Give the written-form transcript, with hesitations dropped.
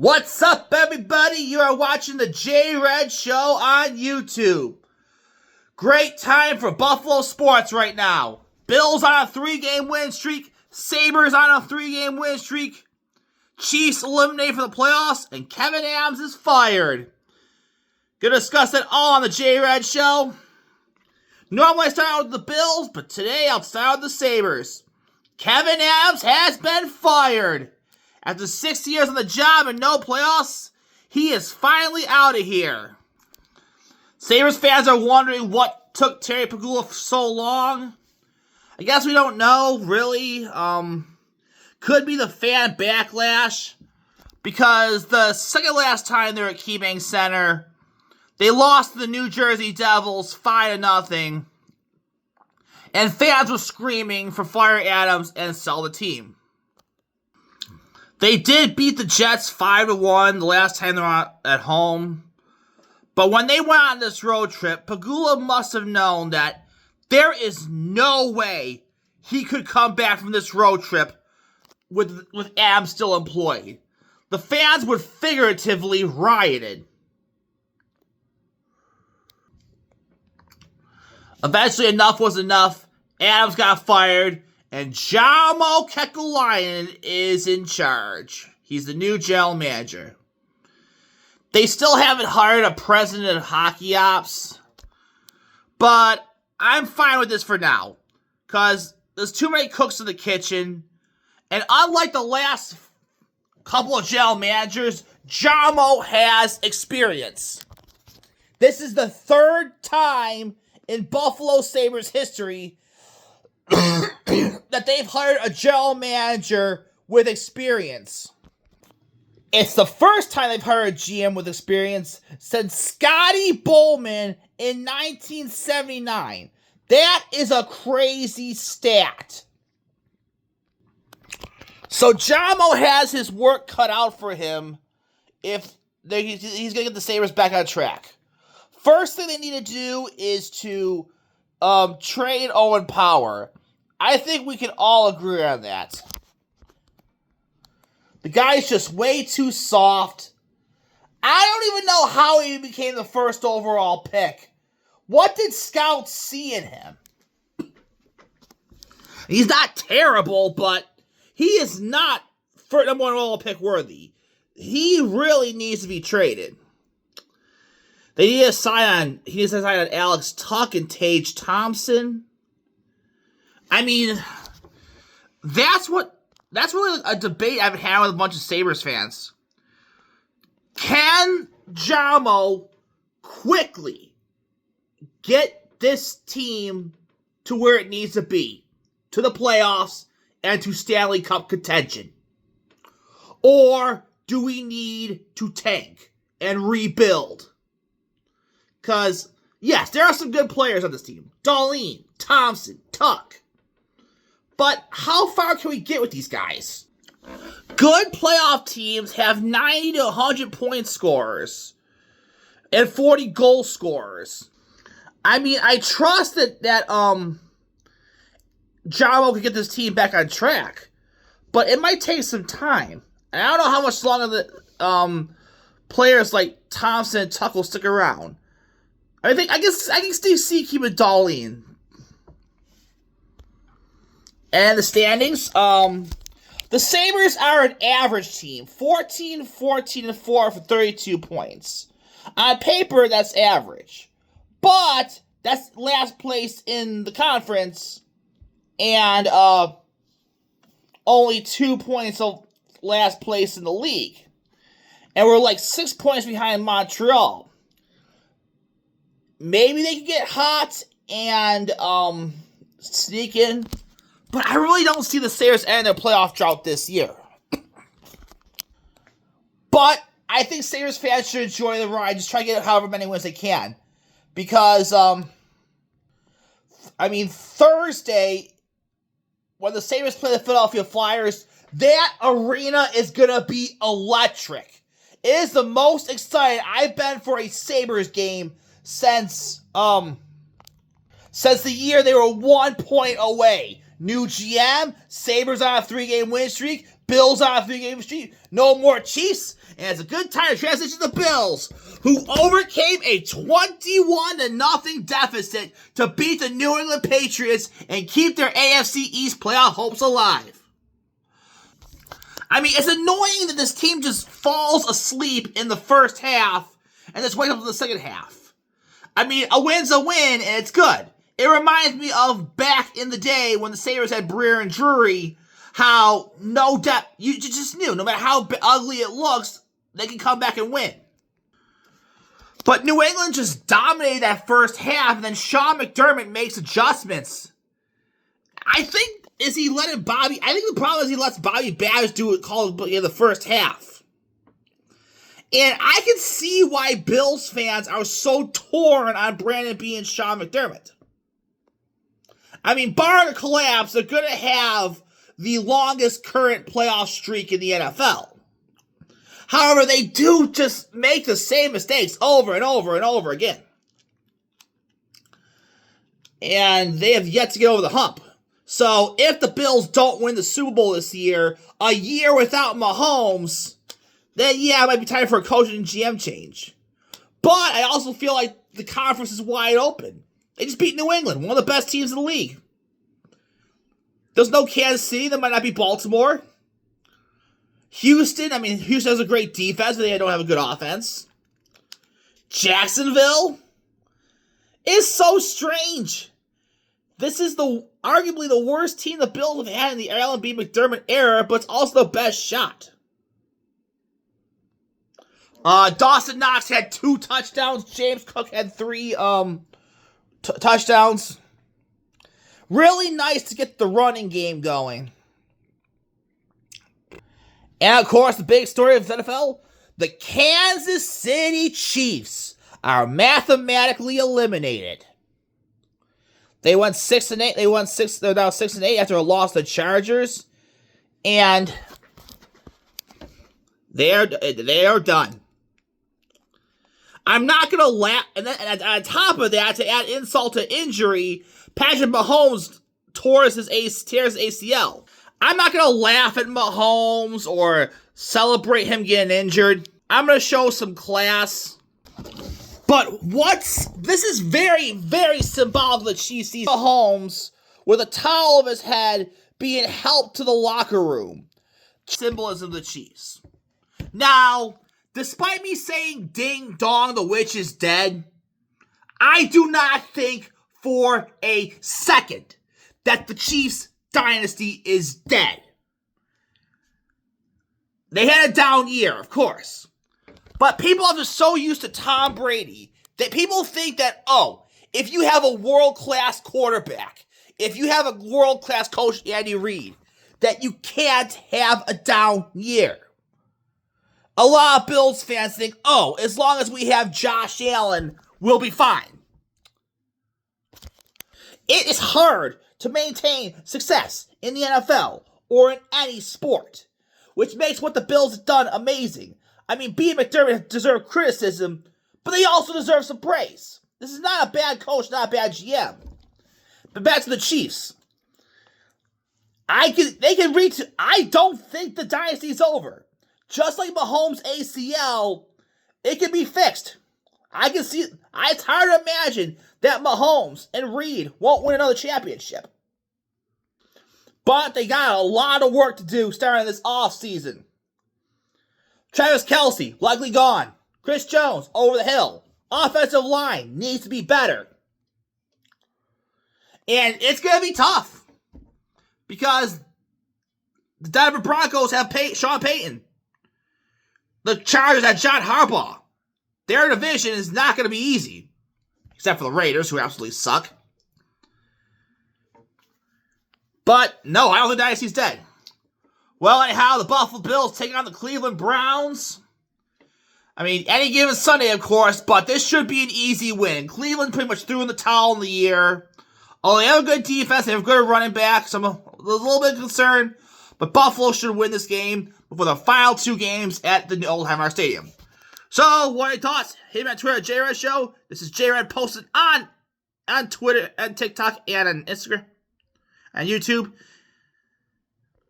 What's up, everybody? You are watching the J-Red Show on YouTube. Great time for Buffalo sports right now. Bills on a 3-game win streak. Sabres on a 3-game win streak. Chiefs eliminated from the playoffs. And Kevyn Adams is fired. Gonna discuss it all on the J-Red Show. Normally I start out with the Bills, but today I'll start with the Sabres. Kevyn Adams has been fired. After 6 years on the job and no playoffs, he is finally out of here. Sabres fans are wondering what took Terry Pegula so long. I guess we don't know, really. Could be the fan backlash. Because the second last time they were at KeyBank Center, they lost to the New Jersey Devils 5-0. And fans were screaming for fire Adams and sell the team. They did beat the Jets 5-1 the last time they were at home. But when they went on this road trip, Pegula must have known that there is no way he could come back from this road trip with Adams still employed. The fans would figuratively rioted. Eventually, enough was enough. Adams got fired. And Jarmo is in charge. He's the new general manager. They still haven't hired a president of hockey ops. But I'm fine with this for now. Because there's too many cooks in the kitchen. And unlike the last couple of general managers, Jarmo has experience. This is the third time in Buffalo Sabres history that they've hired a general manager with experience. It's the first time they've hired a GM with experience since Scotty Bowman in 1979. That is a crazy stat. So Jarmo has his work cut out for him if he's going to get the Sabres back on track. First thing they need to do is to trade Owen Power. I think we can all agree on that. The guy's just way too soft. I don't even know how he became the first overall pick. What did scouts see in him? He's not terrible, but he is not for number one overall pick worthy. He really needs to be traded. They need to sign on Alex Tuck and Tage Thompson. I mean, that's really a debate I've had with a bunch of Sabres fans. Can Jarmo quickly get this team to where it needs to be? To the playoffs and to Stanley Cup contention? Or do we need to tank and rebuild? Because, yes, there are some good players on this team. Dahlin, Thompson, Tuck. But how far can we get with these guys? Good playoff teams have 90 to 100 point scorers and 40 goal scorers. I mean, I trust that Jarmo could get this team back on track, but it might take some time. And I don't know how much longer the players like Thompson and Tuck will stick around. I can still see keeping Dahlin. And the standings, the Sabres are an average team. 14, 4 for 32 points. On paper, that's average. But that's last place in the conference. And only 2 points of last place in the league. And we're like 6 points behind Montreal. Maybe they can get hot and sneak in. But I really don't see the Sabres end their playoff drought this year. But I think Sabres fans should enjoy the ride. Just try to get however many wins they can. Because, Thursday, when the Sabres play the Philadelphia Flyers, that arena is going to be electric. It is the most excited I've been for a Sabres game since the year they were 1 point away. New GM, Sabres on a 3-game win streak, Bills on a 3-game streak. No more Chiefs. And it's a good time to transition to the Bills, who overcame a 21-0 deficit to beat the New England Patriots and keep their AFC East playoff hopes alive. I mean, it's annoying that this team just falls asleep in the first half and just wakes up in the second half. I mean, a win's a win, and it's good. It reminds me of back in the day when the Sabres had Breer and Drury, how no depth, you just knew, no matter how ugly it looks, they can come back and win. But New England just dominated that first half, and then Sean McDermott makes adjustments. I think the problem is he lets Bobby Babs do it called in the first half. And I can see why Bills fans are so torn on Brandon Beane and Sean McDermott. I mean, barring a collapse, they're going to have the longest current playoff streak in the NFL. However, they do just make the same mistakes over and over and over again. And they have yet to get over the hump. So, if the Bills don't win the Super Bowl this year, a year without Mahomes, then yeah, it might be time for a coach and GM change. But I also feel like the conference is wide open. They just beat New England, one of the best teams in the league. There's no Kansas City, there might not be Baltimore. Houston has a great defense, but they don't have a good offense. Jacksonville is so strange. This is arguably the worst team the Bills have had in the Allen B. McDermott era, but it's also the best shot. Dawson Knox had 2 touchdowns. James Cook had 3 touchdowns. Really nice to get the running game going. And of course, the big story of the NFL, the Kansas City Chiefs are mathematically eliminated. They went 6-8. They're now 6-8 after a loss to the Chargers, and they are done. I'm not gonna laugh. And then on top of that, to add insult to injury, Patrick Mahomes tears his ACL. I'm not gonna laugh at Mahomes or celebrate him getting injured. I'm gonna show some class. But this is very, very symbolic of the Chiefs. Mahomes with a towel of his head being helped to the locker room. Symbolism of the Chiefs. Now, despite me saying ding dong, the witch is dead, I do not think for a second that the Chiefs dynasty is dead. They had a down year, of course. But people are just so used to Tom Brady that people think that, if you have a world-class quarterback, if you have a world-class coach, Andy Reid, that you can't have a down year. A lot of Bills fans think, as long as we have Josh Allen, we'll be fine. It is hard to maintain success in the NFL or in any sport, which makes what the Bills have done amazing. I mean, B. McDermott deserved criticism, but they also deserve some praise. This is not a bad coach, not a bad GM. But back to the Chiefs. I don't think the dynasty's over. Just like Mahomes' ACL, it can be fixed. I can see, it's hard to imagine that Mahomes and Reid won't win another championship. But they got a lot of work to do starting this offseason. Travis Kelce, likely gone. Chris Jones, over the hill. Offensive line needs to be better. And it's going to be tough. Because the Denver Broncos have Sean Payton. The Chargers have John Harbaugh. Their division is not going to be easy. Except for the Raiders, who absolutely suck. But, no, I don't think Dynasty's dead. Well, anyhow, the Buffalo Bills taking on the Cleveland Browns. I mean, any given Sunday, of course, but this should be an easy win. Cleveland pretty much threw in the towel in the year. Oh, they have a good defense, they have a good running back, so I'm a little bit concerned. But Buffalo should win this game before the final 2 games at the Old Highmark Stadium. So, what are your thoughts? Hit me on Twitter at JRed Show. This is JRed posted on Twitter and TikTok and on Instagram and YouTube.